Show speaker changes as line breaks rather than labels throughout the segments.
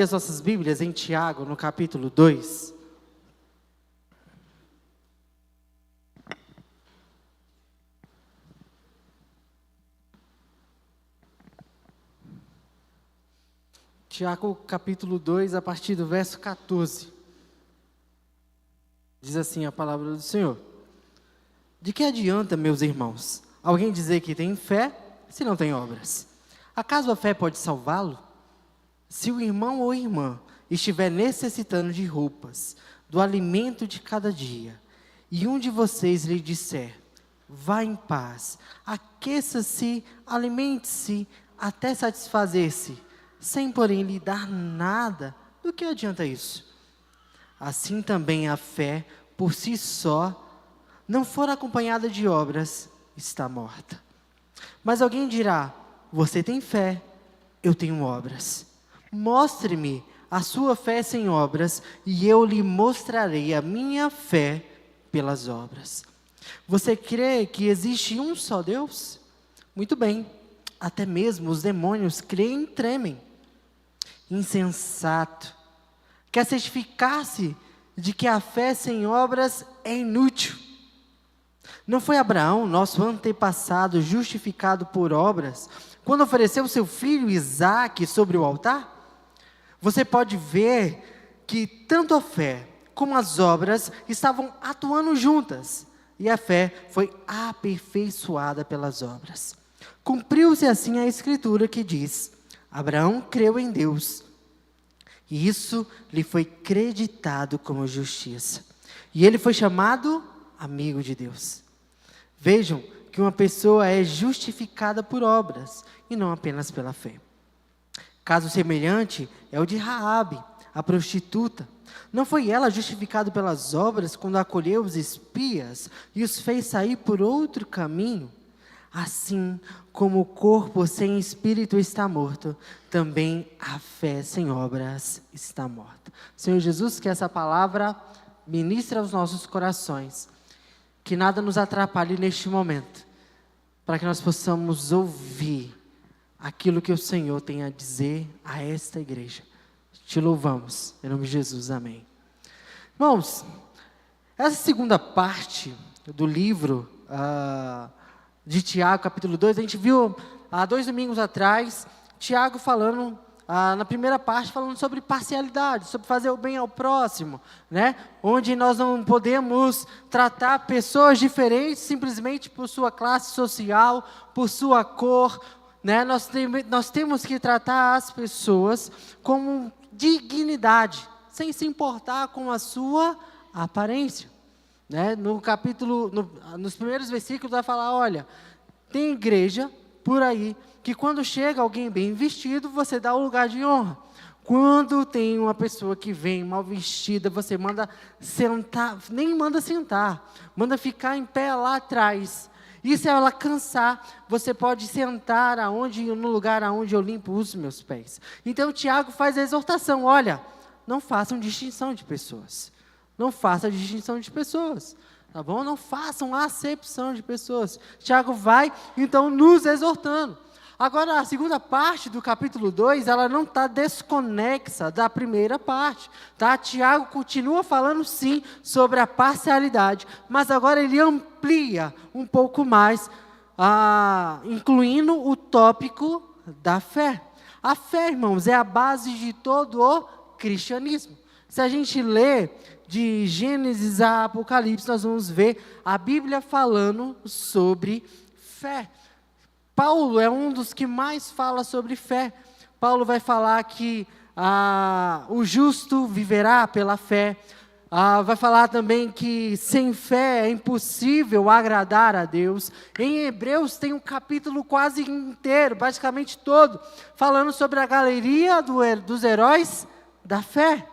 As nossas Bíblias em Tiago, no capítulo 2. Tiago, capítulo 2, a partir do verso 14. Diz assim a palavra do Senhor: De que adianta, meus irmãos, alguém dizer que tem fé, se não tem obras? Acaso a fé pode salvá-lo? Se o irmão ou irmã estiver necessitando de roupas, do alimento de cada dia, e um de vocês lhe disser: vá em paz, aqueça-se, alimente-se, até satisfazer-se, sem porém lhe dar nada, do que adianta isso? Assim também a fé, por si só, não for acompanhada de obras, está morta. Mas alguém dirá: você tem fé, eu tenho obras. Mostre-me a sua fé sem obras, e eu lhe mostrarei a minha fé pelas obras. Você crê que existe um só Deus? Muito bem, até mesmo os demônios creem e tremem. Insensato, quer certificar-se de que a fé sem obras é inútil. Não foi Abraão, nosso antepassado, justificado por obras, quando ofereceu seu filho Isaque sobre o altar? Você pode ver que tanto a fé como as obras estavam atuando juntas, e a fé foi aperfeiçoada pelas obras. Cumpriu-se assim a escritura que diz: Abraão creu em Deus, e isso lhe foi creditado como justiça. E ele foi chamado amigo de Deus. Vejam que uma pessoa é justificada por obras, e não apenas pela fé. Caso semelhante é o de Raabe, a prostituta. Não foi ela justificada pelas obras quando acolheu os espias e os fez sair por outro caminho? Assim como o corpo sem espírito está morto, também a fé sem obras está morta. Senhor Jesus, que essa palavra ministre aos nossos corações, que nada nos atrapalhe neste momento, para que nós possamos ouvir aquilo que o Senhor tem a dizer a esta igreja. Te louvamos, em nome de Jesus, amém. Irmãos, essa segunda parte do livro de Tiago, capítulo 2, a gente viu há 2 domingos atrás, Tiago falando, na primeira parte, falando sobre parcialidade, sobre fazer o bem ao próximo, né? Onde nós não podemos tratar pessoas diferentes simplesmente por sua classe social, por sua cor, né? Nós temos que tratar as pessoas com dignidade, sem se importar com a sua aparência. Né? No capítulo, nos primeiros versículos vai falar: olha, tem igreja por aí que quando chega alguém bem vestido, você dá o lugar de honra. Quando tem uma pessoa que vem mal vestida, você manda sentar, nem manda sentar, manda ficar em pé lá atrás. E se ela cansar, você pode sentar no lugar aonde eu limpo os meus pés. Então Tiago faz a exortação: olha, não façam distinção de pessoas. Não façam distinção de pessoas, tá bom? Não façam acepção de pessoas. Tiago vai, então, nos exortando. Agora, a segunda parte do capítulo 2, ela não está desconexa da primeira parte, tá? Tiago continua falando, sim, sobre a parcialidade, mas agora ele amplia um pouco mais, incluindo o tópico da fé. A fé, irmãos, é a base de todo o cristianismo. Se a gente lê de Gênesis a Apocalipse, nós vamos ver a Bíblia falando sobre fé. Paulo é um dos que mais fala sobre fé. Paulo vai falar que o justo viverá pela fé. Vai falar também que sem fé é impossível agradar a Deus. Em Hebreus tem um capítulo quase inteiro, praticamente todo, falando sobre a galeria dos heróis da fé.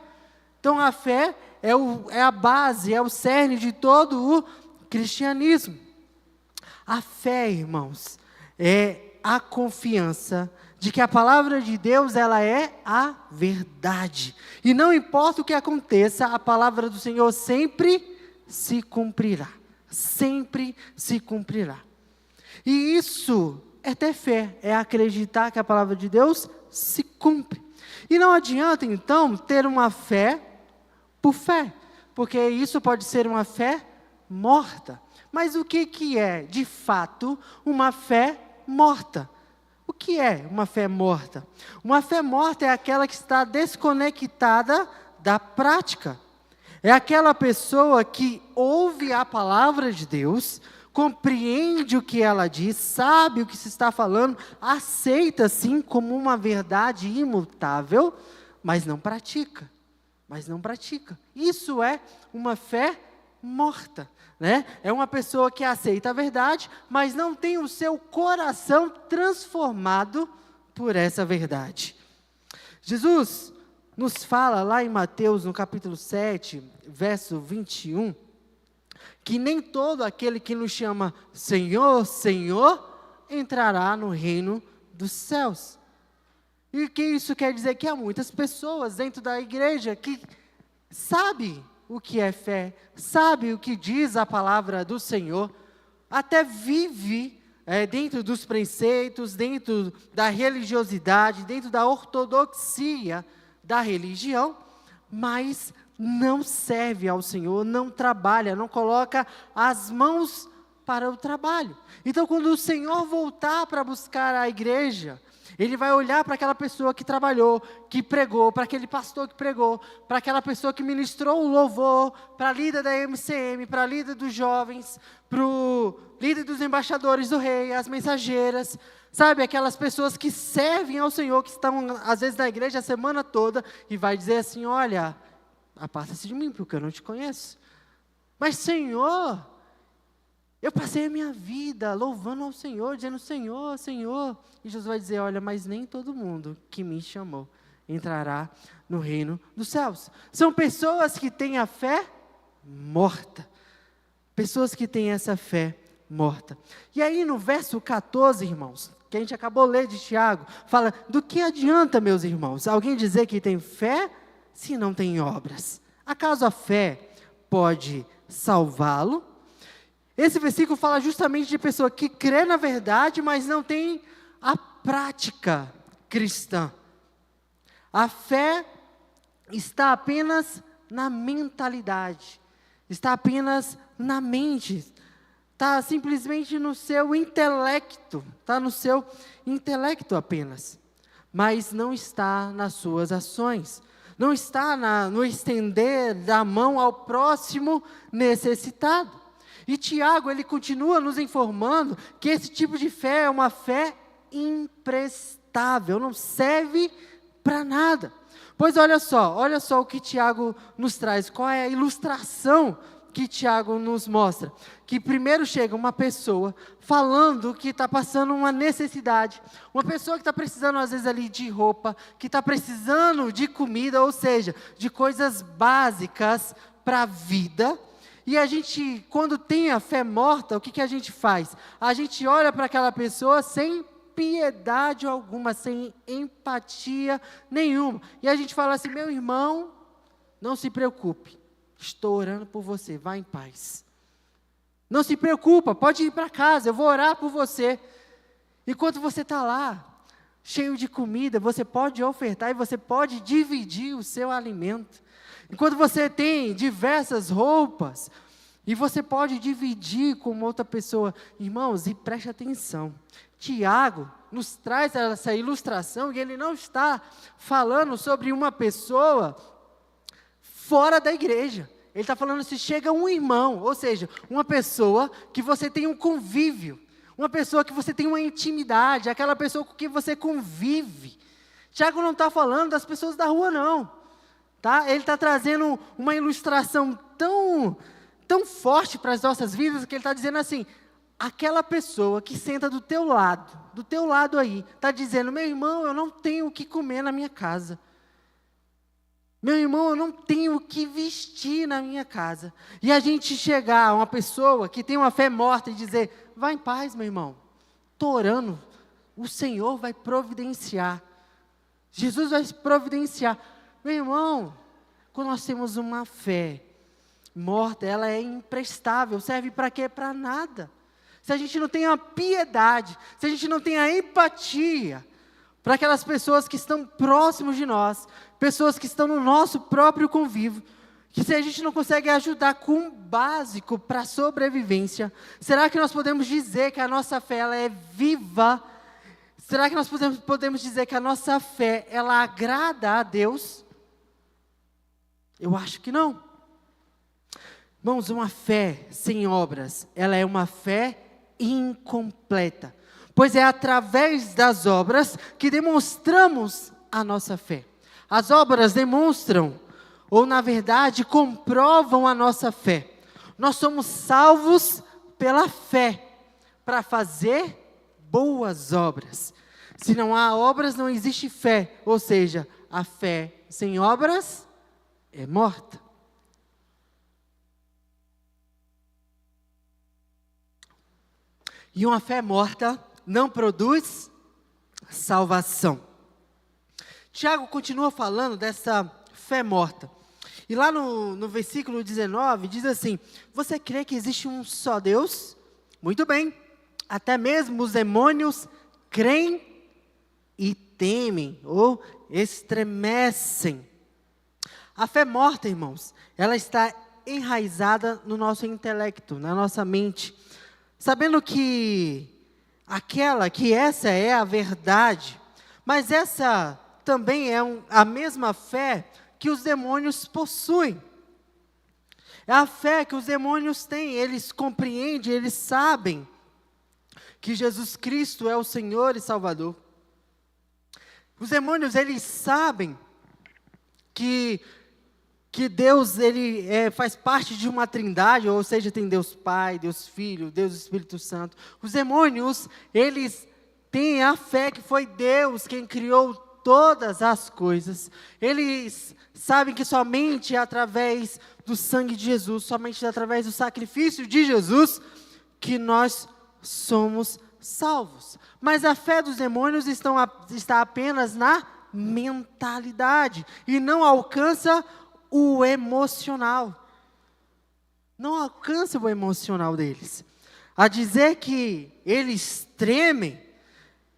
Então a fé é a base, é o cerne de todo o cristianismo. A fé, irmãos, é a confiança de que a palavra de Deus, ela é a verdade. E não importa o que aconteça, a palavra do Senhor sempre se cumprirá. Sempre se cumprirá. E isso é ter fé, é acreditar que a palavra de Deus se cumpre. E não adianta, então, ter uma fé por fé, porque isso pode ser uma fé morta. Mas o que é, de fato, uma fé morta? O que é uma fé morta? Uma fé morta é aquela que está desconectada da prática. É aquela pessoa que ouve a palavra de Deus, compreende o que ela diz, sabe o que se está falando, aceita sim como uma verdade imutável, mas não pratica. Isso é uma fé morta, né? É uma pessoa que aceita a verdade, mas não tem o seu coração transformado por essa verdade. Jesus nos fala lá em Mateus, no capítulo 7, verso 21, que nem todo aquele que nos chama Senhor, Senhor, entrará no reino dos céus. E o que isso quer dizer? Que há muitas pessoas dentro da igreja que sabem o que é fé, sabem o que diz a palavra do Senhor, até vive dentro dos preceitos, dentro da religiosidade, dentro da ortodoxia da religião, mas não serve ao Senhor, não trabalha, não coloca as mãos para o trabalho. Então, quando o Senhor voltar para buscar a igreja, Ele vai olhar para aquela pessoa que trabalhou, que pregou, para aquele pastor que pregou, para aquela pessoa que ministrou o louvor, para a líder da MCM, para a líder dos jovens, para o líder dos embaixadores do rei, as mensageiras, sabe, aquelas pessoas que servem ao Senhor, que estão às vezes na igreja a semana toda, e vai dizer assim, olha, aparta-se de mim, porque eu não te conheço. Mas Senhor, eu passei a minha vida louvando ao Senhor, dizendo Senhor, Senhor. E Jesus vai dizer, olha, mas nem todo mundo que me chamou entrará no reino dos céus. São pessoas que têm a fé morta. Pessoas que têm essa fé morta. E aí no verso 14, irmãos, que a gente acabou de ler de Tiago, fala, do que adianta, meus irmãos, alguém dizer que tem fé se não tem obras? Acaso a fé pode salvá-lo? Esse versículo fala justamente de pessoa que crê na verdade, mas não tem a prática cristã. A fé está apenas na mentalidade, está apenas na mente, está simplesmente no seu intelecto, está no seu intelecto apenas, mas não está nas suas ações, não está no estender da mão ao próximo necessitado. E Tiago, ele continua nos informando que esse tipo de fé é uma fé imprestável, não serve para nada. Pois olha só o que Tiago nos traz, qual é a ilustração que Tiago nos mostra. Que primeiro chega uma pessoa falando que está passando uma necessidade, uma pessoa que está precisando às vezes ali de roupa, que está precisando de comida, ou seja, de coisas básicas para a vida. E a gente, quando tem a fé morta, o que a gente faz? A gente olha para aquela pessoa sem piedade alguma, sem empatia nenhuma. E a gente fala assim, meu irmão, não se preocupe, estou orando por você, vá em paz. Não se preocupa, pode ir para casa, eu vou orar por você. Enquanto você está lá, cheio de comida, você pode ofertar e você pode dividir o seu alimento. Enquanto você tem diversas roupas, e você pode dividir com outra pessoa. Irmãos, e preste atenção, Tiago nos traz essa ilustração, e ele não está falando sobre uma pessoa fora da igreja. Ele está falando se chega um irmão, ou seja, uma pessoa que você tem um convívio, uma pessoa que você tem uma intimidade, aquela pessoa com quem você convive. Tiago não está falando das pessoas da rua, não. Tá? Ele está trazendo uma ilustração tão forte para as nossas vidas, que ele está dizendo assim, aquela pessoa que senta do teu lado aí, está dizendo, meu irmão, eu não tenho o que comer na minha casa. Meu irmão, eu não tenho o que vestir na minha casa. E a gente chegar a uma pessoa que tem uma fé morta e dizer, vá em paz, meu irmão, estou orando, o Senhor vai providenciar. Jesus vai providenciar. Meu irmão, quando nós temos uma fé morta, ela é imprestável, serve para quê? Para nada. Se a gente não tem a piedade, se a gente não tem a empatia para aquelas pessoas que estão próximos de nós, pessoas que estão no nosso próprio convívio, que se a gente não consegue ajudar com o básico para a sobrevivência, será que nós podemos dizer que a nossa fé ela é viva? Será que nós podemos dizer que a nossa fé ela agrada a Deus? Eu acho que não. Irmãos, uma fé sem obras, ela é uma fé incompleta, pois é através das obras que demonstramos a nossa fé. As obras demonstram, ou na verdade comprovam a nossa fé. Nós somos salvos pela fé, para fazer boas obras. Se não há obras, não existe fé, ou seja, a fé sem obras é morta. E uma fé morta não produz salvação. Tiago continua falando dessa fé morta. E lá no versículo 19 diz assim: você crê que existe um só Deus? Muito bem. Até mesmo os demônios creem e temem ou estremecem. A fé morta, irmãos, ela está enraizada no nosso intelecto, na nossa mente. Sabendo que essa é a verdade, mas essa também é a mesma fé que os demônios possuem. É a fé que os demônios têm, eles compreendem, eles sabem que Jesus Cristo é o Senhor e Salvador. Os demônios, eles sabem que Deus ele faz parte de uma trindade, ou seja, tem Deus Pai, Deus Filho, Deus Espírito Santo. Os demônios, eles têm a fé que foi Deus quem criou todas as coisas. Eles sabem que somente através do sangue de Jesus, somente através do sacrifício de Jesus, que nós somos salvos. Mas a fé dos demônios está apenas na mentalidade, e não alcança o emocional. Não alcança o emocional deles. A dizer que eles tremem,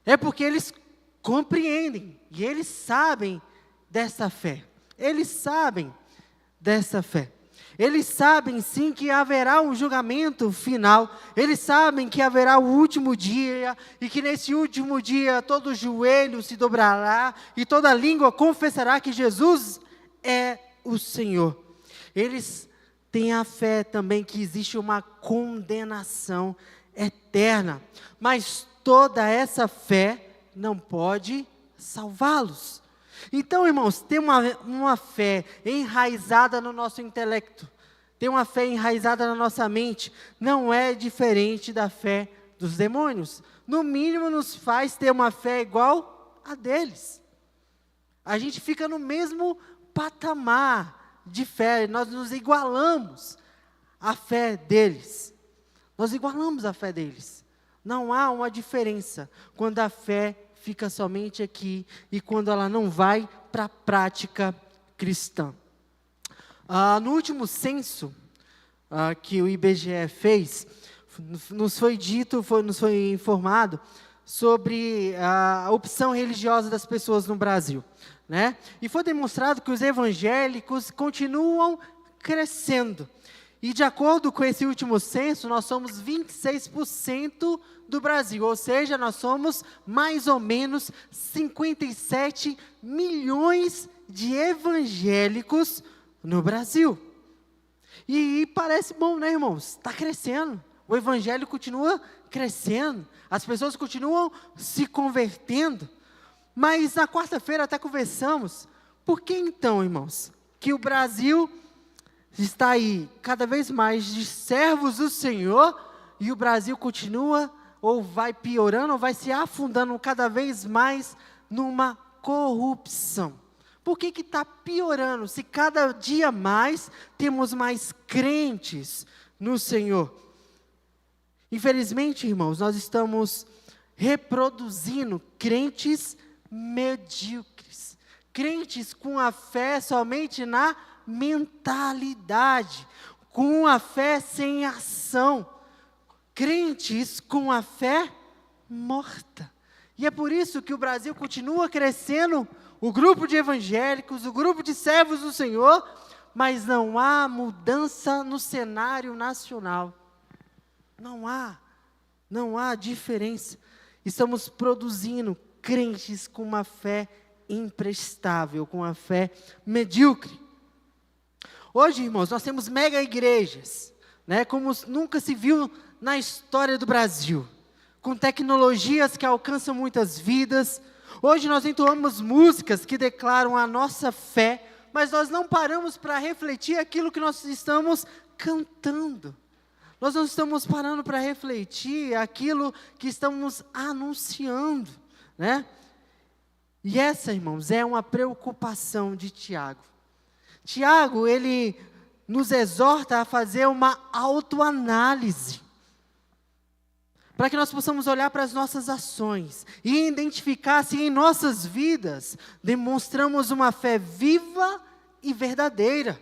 é porque eles compreendem, e eles sabem dessa fé. Eles sabem dessa fé. Eles sabem sim que haverá um julgamento final. Eles sabem que haverá o último dia, e que nesse último dia todo joelho se dobrará, e toda língua confessará que Jesus é o Senhor. Eles têm a fé também que existe uma condenação eterna, mas toda essa fé não pode salvá-los. Então, irmãos, ter uma fé enraizada no nosso intelecto, ter uma fé enraizada na nossa mente, não é diferente da fé dos demônios. No mínimo, nos faz ter uma fé igual a deles. A gente fica no mesmo patamar de fé, nós nos igualamos à fé deles. Nós igualamos a fé deles. Não há uma diferença quando a fé fica somente aqui e quando ela não vai para a prática cristã. No último censo que o IBGE fez, nos foi informado sobre a opção religiosa das pessoas no Brasil, né? E foi demonstrado que os evangélicos continuam crescendo. E de acordo com esse último censo, nós somos 26% do Brasil, ou seja, nós somos mais ou menos 57 milhões de evangélicos no Brasil. E parece bom, né, irmãos? Está crescendo, o evangelho continua crescendo, as pessoas continuam se convertendo. Mas na quarta-feira até conversamos, por que então, irmãos, que o Brasil está aí cada vez mais de servos do Senhor, e o Brasil continua, ou vai piorando, ou vai se afundando cada vez mais numa corrupção? Por que está piorando, se cada dia mais temos mais crentes no Senhor? Infelizmente, irmãos, nós estamos reproduzindo crentes medíocres, crentes com a fé somente na mentalidade, com a fé sem ação, crentes com a fé morta. E é por isso que o Brasil continua crescendo, o grupo de evangélicos, o grupo de servos do Senhor, mas não há mudança no cenário nacional. Não há diferença. Estamos produzindo crentes com uma fé imprestável, com uma fé medíocre. Hoje, irmãos, nós temos mega igrejas, né, como nunca se viu na história do Brasil, com tecnologias que alcançam muitas vidas. Hoje nós entoamos músicas que declaram a nossa fé, mas nós não paramos para refletir aquilo que nós estamos cantando. Nós não estamos parando para refletir aquilo que estamos anunciando, né? E essa, irmãos, é uma preocupação de Tiago. Tiago, ele nos exorta a fazer uma autoanálise, para que nós possamos olhar para as nossas ações e identificar se em nossas vidas demonstramos uma fé viva e verdadeira.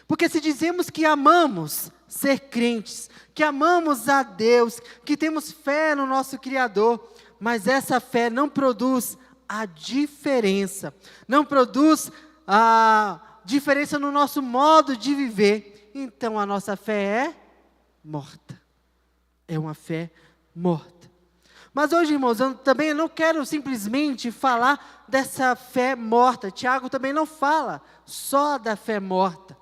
Porque se dizemos que amamos ser crentes, que amamos a Deus, que temos fé no nosso Criador, mas essa fé não produz a diferença, não produz a diferença no nosso modo de viver, então a nossa fé é morta. É uma fé morta. Mas hoje, irmãos, eu também não quero simplesmente falar dessa fé morta. Tiago também não fala só da fé morta.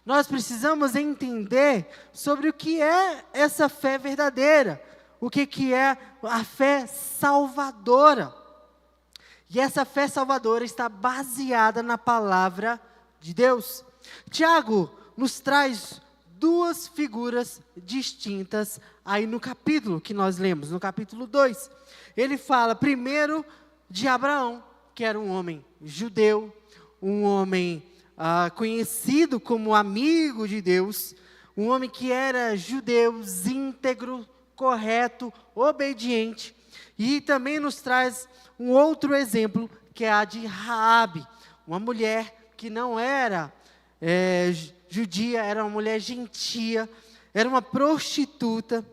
Nós precisamos entender sobre o que é essa fé verdadeira, o que é a fé salvadora. E essa fé salvadora está baseada na palavra de Deus. Tiago nos traz duas figuras distintas aí no capítulo que nós lemos, no capítulo 2. Ele fala primeiro de Abraão, que era um homem judeu, um homem conhecido como amigo de Deus, um homem que era judeu, íntegro, correto, obediente. E também nos traz um outro exemplo, que é a de Raabe, uma mulher que não era judia, era uma mulher gentia, era uma prostituta.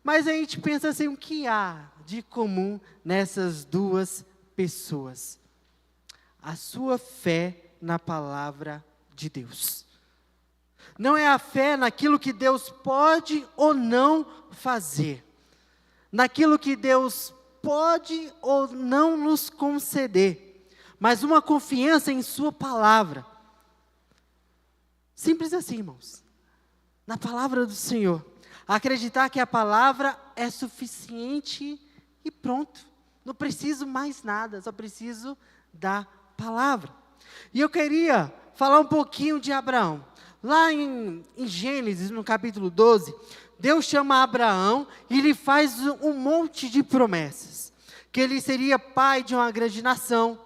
Mas a gente pensa assim, o que há de comum nessas duas pessoas? A sua fé na palavra de Deus. Não é a fé naquilo que Deus pode ou não fazer, naquilo que Deus pode ou não nos conceder, mas uma confiança em sua palavra. Simples assim, irmãos. Na palavra do Senhor. Acreditar que a palavra é suficiente e pronto. Não preciso mais nada, só preciso da palavra. E eu queria falar um pouquinho de Abraão. Lá em Gênesis, no capítulo 12, Deus chama Abraão e lhe faz um monte de promessas. Que ele seria pai de uma grande nação.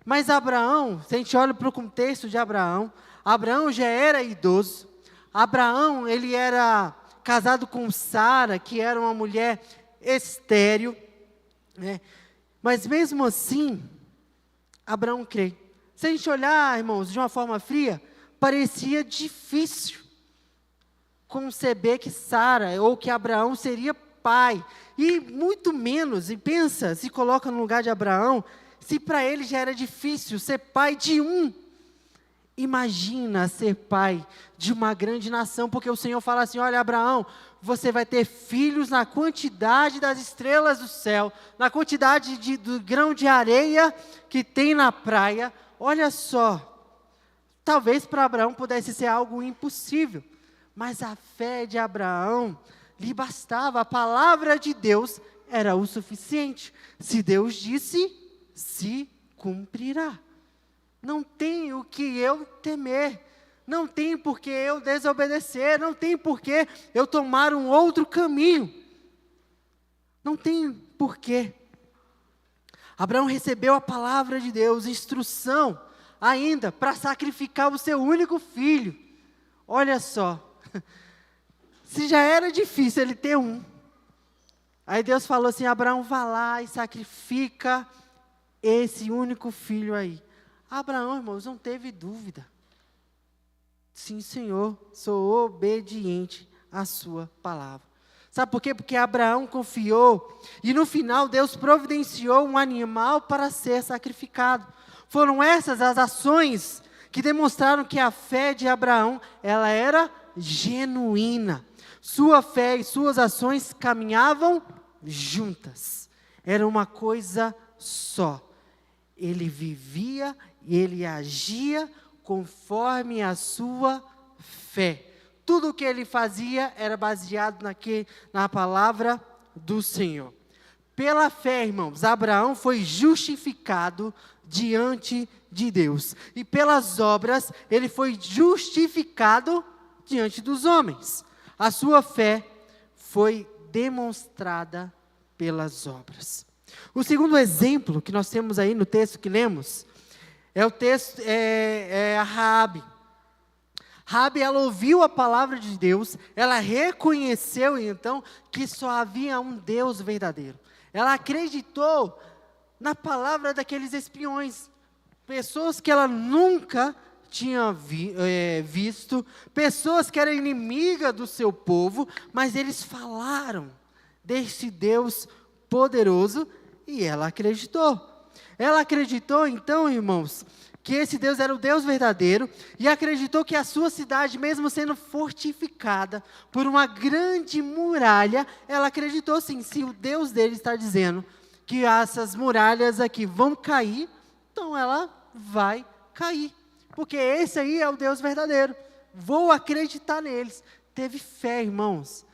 Mas Abraão, se a gente olha para o contexto de Abraão, Abraão já era idoso. Abraão, ele era casado com Sara, que era uma mulher estéril, né? Mas mesmo assim, Abraão crê. Se a gente olhar, irmãos, de uma forma fria, parecia difícil conceber que Sara ou que Abraão seria pai. E muito menos, e pensa, se coloca no lugar de Abraão, se para ele já era difícil ser pai de um. Imagina ser pai de uma grande nação, porque o Senhor fala assim, olha Abraão, você vai ter filhos na quantidade das estrelas do céu, na quantidade do grão de areia que tem na praia. Olha só, talvez para Abraão pudesse ser algo impossível, mas a fé de Abraão lhe bastava, a palavra de Deus era o suficiente. Se Deus disse, se cumprirá. Não tem o que eu temer, não tem por que eu desobedecer, não tem por que eu tomar um outro caminho. Não tem por quê. Abraão recebeu a palavra de Deus, instrução ainda para sacrificar o seu único filho. Olha só, se já era difícil ele ter um, aí Deus falou assim, Abraão, vá lá e sacrifica esse único filho aí. Abraão, irmãos, não teve dúvida. Sim, Senhor, sou obediente à sua palavra. Sabe por quê? Porque Abraão confiou e no final Deus providenciou um animal para ser sacrificado. Foram essas as ações que demonstraram que a fé de Abraão, ela era genuína. Sua fé e suas ações caminhavam juntas. Era uma coisa só. Ele vivia e ele agia conforme a sua fé. Tudo o que ele fazia era baseado na palavra do Senhor. Pela fé, irmãos, Abraão foi justificado diante de Deus. E pelas obras, ele foi justificado diante dos homens. A sua fé foi demonstrada pelas obras. O segundo exemplo que nós temos aí no texto que lemos, é a Raabe. Raabe, ela ouviu a palavra de Deus, ela reconheceu então que só havia um Deus verdadeiro. Ela acreditou na palavra daqueles espiões, pessoas que ela nunca tinha visto, pessoas que eram inimigas do seu povo, mas eles falaram desse Deus poderoso e ela acreditou. Ela acreditou então, irmãos, que esse Deus era o Deus verdadeiro e acreditou que a sua cidade, mesmo sendo fortificada por uma grande muralha, ela acreditou sim, se o Deus dele está dizendo que essas muralhas aqui vão cair, então ela vai cair, porque esse aí é o Deus verdadeiro, vou acreditar neles. Teve fé, irmãos,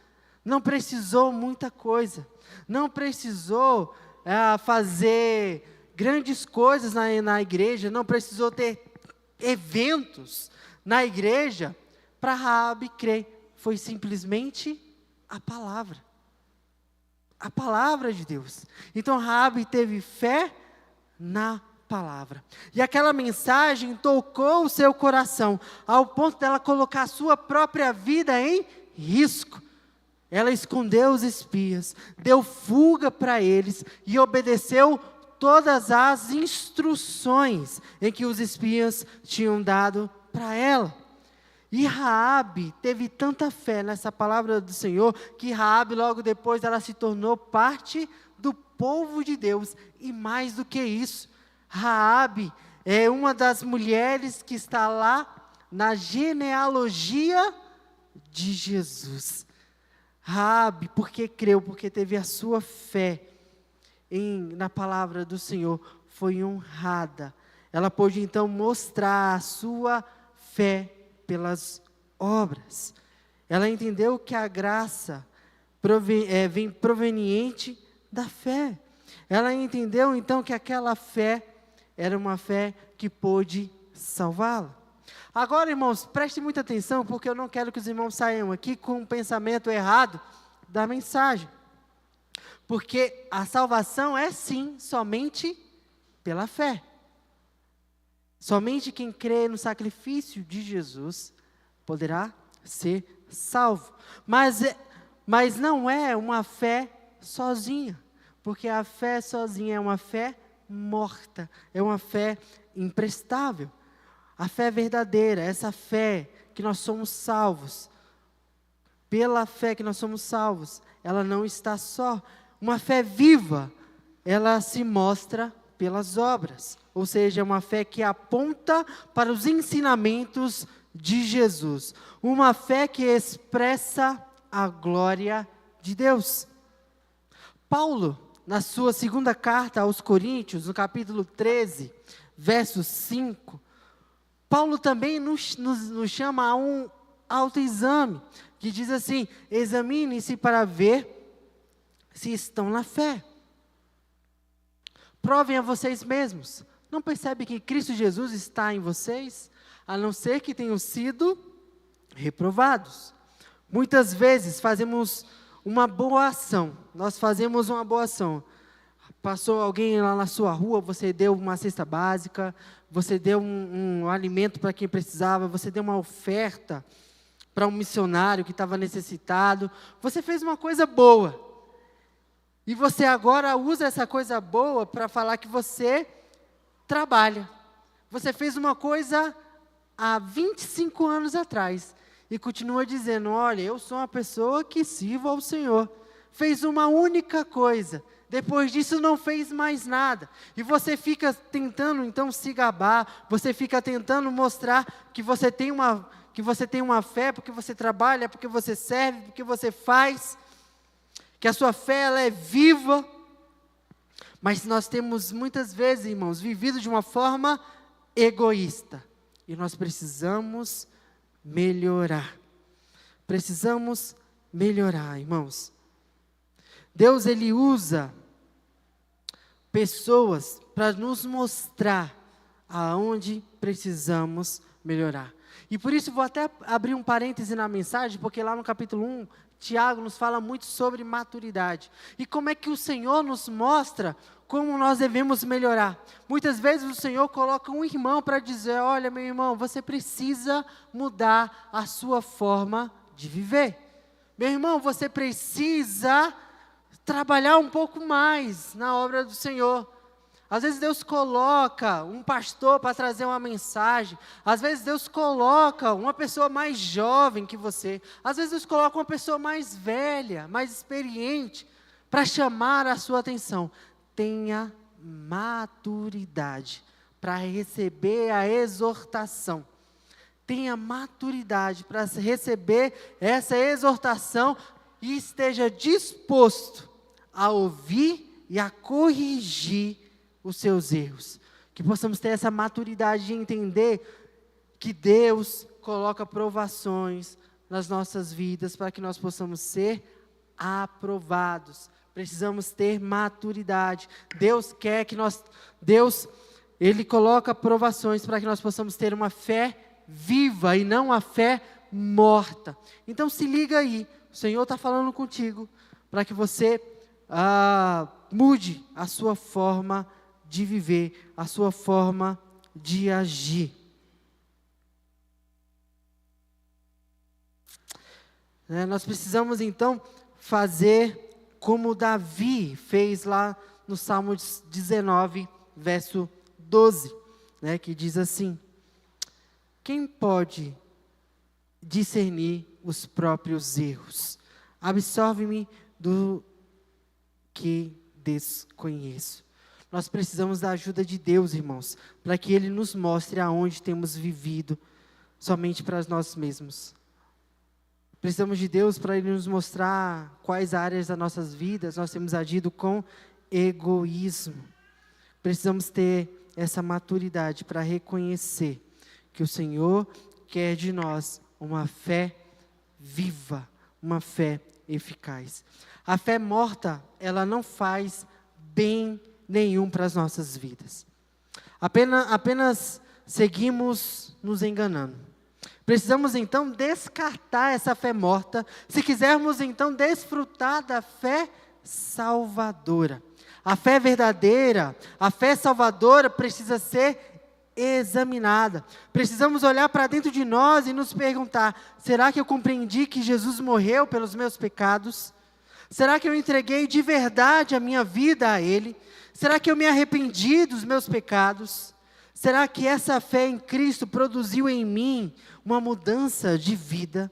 não precisou muita coisa, não precisou fazer grandes coisas na igreja, não precisou ter eventos na igreja para Raabe crer. Foi simplesmente a palavra de Deus. Então Raabe teve fé na palavra. E aquela mensagem tocou o seu coração, ao ponto dela colocar a sua própria vida em risco. Ela escondeu os espias, deu fuga para eles e obedeceu todas as instruções em que os espias tinham dado para ela. E Raabe teve tanta fé nessa palavra do Senhor, que Raabe logo depois ela se tornou parte do povo de Deus. E mais do que isso, Raabe é uma das mulheres que está lá na genealogia de Jesus. Raabe, porque creu, porque teve a sua fé na palavra do Senhor, foi honrada. Ela pôde então mostrar a sua fé pelas obras. Ela entendeu que a graça vem proveniente da fé. Ela entendeu então que aquela fé era uma fé que pôde salvá-la. Agora, irmãos, preste muita atenção, porque eu não quero que os irmãos saiam aqui com um pensamento errado da mensagem. Porque a salvação é sim, somente pela fé. Somente quem crê no sacrifício de Jesus poderá ser salvo. Mas não é uma fé sozinha, porque a fé sozinha é uma fé morta, é uma fé imprestável. A fé verdadeira, essa fé que nós somos salvos, pela fé que nós somos salvos, ela não está só. Uma fé viva, ela se mostra pelas obras, ou seja, uma fé que aponta para os ensinamentos de Jesus, uma fé que expressa a glória de Deus. Paulo, na sua segunda carta aos Coríntios, no capítulo 13, verso 5, Paulo também nos chama a um autoexame, que diz assim: examine-se para ver se estão na fé. Provem a vocês mesmos. Não percebe que Cristo Jesus está em vocês, a não ser que tenham sido reprovados. Muitas vezes fazemos uma boa ação. Nós fazemos uma boa ação. Passou alguém lá na sua rua, você deu uma cesta básica, você deu um alimento para quem precisava, você deu uma oferta para um missionário que estava necessitado. Você fez uma coisa boa. E você agora usa essa coisa boa para falar que você trabalha. Você fez uma coisa há 25 anos atrás. e continua dizendo: olha, eu sou uma pessoa que sirvo ao Senhor. Fez uma única coisa, depois disso não fez mais nada. E você fica tentando então se gabar, você fica tentando mostrar que você tem uma fé, porque você trabalha, porque você serve, porque você faz, que a sua fé ela é viva. Mas nós temos muitas vezes, irmãos, vivido de uma forma egoísta. E nós precisamos melhorar. Precisamos melhorar, irmãos. Deus, Ele usa pessoas para nos mostrar aonde precisamos melhorar. E por isso vou até abrir um parêntese na mensagem, porque lá no capítulo 1, Tiago nos fala muito sobre maturidade. E como é que o Senhor nos mostra como nós devemos melhorar. Muitas vezes o Senhor coloca um irmão para dizer: olha, meu irmão, você precisa mudar a sua forma de viver. Meu irmão, você precisa trabalhar um pouco mais na obra do Senhor. Às vezes Deus coloca um pastor para trazer uma mensagem. Às vezes Deus coloca uma pessoa mais jovem que você. Às vezes Deus coloca uma pessoa mais velha, mais experiente, para chamar a sua atenção. Tenha maturidade para receber a exortação. Tenha maturidade para receber essa exortação e esteja disposto a ouvir e a corrigir os seus erros. Que possamos ter essa maturidade de entender que Deus coloca provações nas nossas vidas para que nós possamos ser aprovados. Precisamos ter maturidade. Deus quer que Ele coloca provações para que nós possamos ter uma fé viva e não a fé morta. Então se liga aí, o Senhor está falando contigo para que você mude a sua forma de viver, a sua forma de agir. Nós precisamos então fazer como Davi fez lá no Salmo 19, verso 12, que diz assim: quem pode discernir os próprios erros? Absorve-me do que desconheço. Nós precisamos da ajuda de Deus, irmãos, para que Ele nos mostre aonde temos vivido somente para nós mesmos. Precisamos de Deus para Ele nos mostrar quais áreas das nossas vidas nós temos agido com egoísmo. Precisamos ter essa maturidade para reconhecer que o Senhor quer de nós uma fé viva, uma fé eficaz. A fé morta, ela não faz bem nenhum para as nossas vidas. Apenas seguimos nos enganando. Precisamos então descartar essa fé morta, se quisermos então desfrutar da fé salvadora. A fé verdadeira, a fé salvadora precisa ser examinada. Precisamos olhar para dentro de nós e nos perguntar: será que eu compreendi que Jesus morreu pelos meus pecados? Será que eu entreguei de verdade a minha vida a Ele? Será que eu me arrependi dos meus pecados? Será que essa fé em Cristo produziu em mim uma mudança de vida?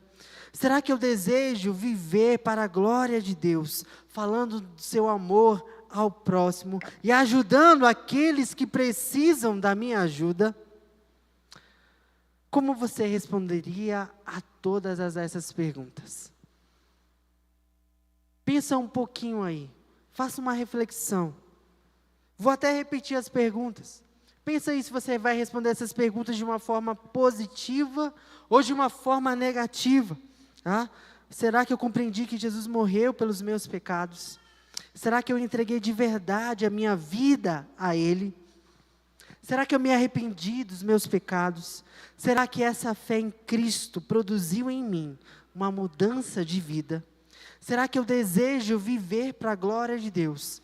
Será que eu desejo viver para a glória de Deus, falando do seu amor ao próximo e ajudando aqueles que precisam da minha ajuda? Como você responderia a todas essas perguntas? Pensa um pouquinho aí, faça uma reflexão. Vou até repetir as perguntas. Pensa aí se você vai responder essas perguntas de uma forma positiva ou de uma forma negativa. Será que eu compreendi que Jesus morreu pelos meus pecados? Será que eu entreguei de verdade a minha vida a Ele? Será que eu me arrependi dos meus pecados? Será que essa fé em Cristo produziu em mim uma mudança de vida? Será que eu desejo viver para a glória de Deus,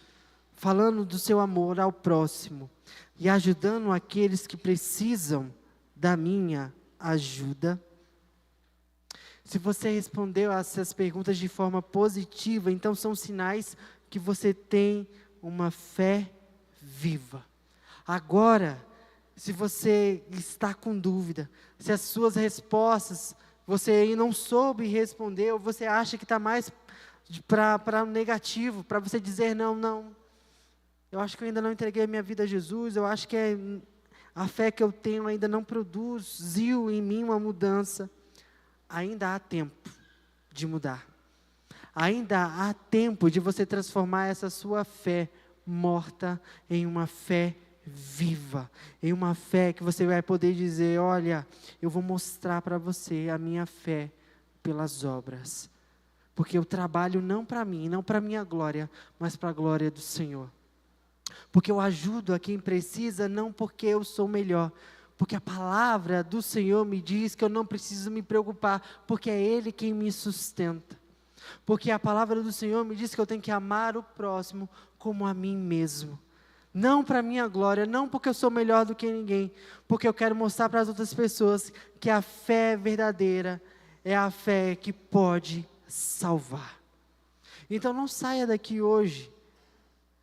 falando do seu amor ao próximo e ajudando aqueles que precisam da minha ajuda? Se você respondeu a essas perguntas de forma positiva, então são sinais que você tem uma fé viva. Agora, se você está com dúvida, se as suas respostas você não soube responder, ou você acha que está mais para o negativo, para você dizer não, eu acho que eu ainda não entreguei a minha vida a Jesus, eu acho que a fé que eu tenho ainda não produziu em mim uma mudança. Ainda há tempo de mudar. Ainda há tempo de você transformar essa sua fé morta em uma fé viva, em uma fé que você vai poder dizer: olha, eu vou mostrar para você a minha fé pelas obras, porque eu trabalho não para mim, não para a minha glória, mas para a glória do Senhor, porque eu ajudo a quem precisa, não porque eu sou melhor, porque a palavra do Senhor me diz que eu não preciso me preocupar, porque é Ele quem me sustenta, porque a palavra do Senhor me diz que eu tenho que amar o próximo como a mim mesmo, não para a minha glória, não porque eu sou melhor do que ninguém, porque eu quero mostrar para as outras pessoas que a fé verdadeira é a fé que pode salvar. Então não saia daqui hoje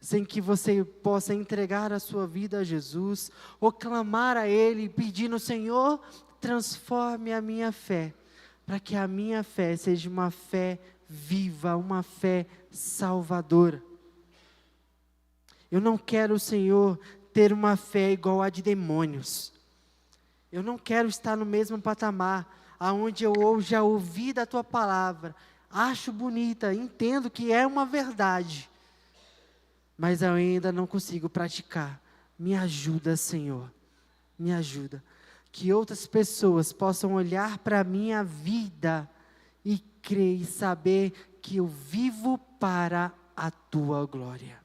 sem que você possa entregar a sua vida a Jesus, ou clamar a Ele, pedindo: Senhor, transforme a minha fé, para que a minha fé seja uma fé viva, uma fé salvadora. Eu não quero, Senhor, ter uma fé igual a de demônios. Eu não quero estar no mesmo patamar, aonde eu já ouvi da Tua palavra, acho bonita, entendo que é uma verdade, mas eu ainda não consigo praticar. Me ajuda, Senhor, me ajuda. Que outras pessoas possam olhar para a minha vida e crer e saber que eu vivo para a Tua glória.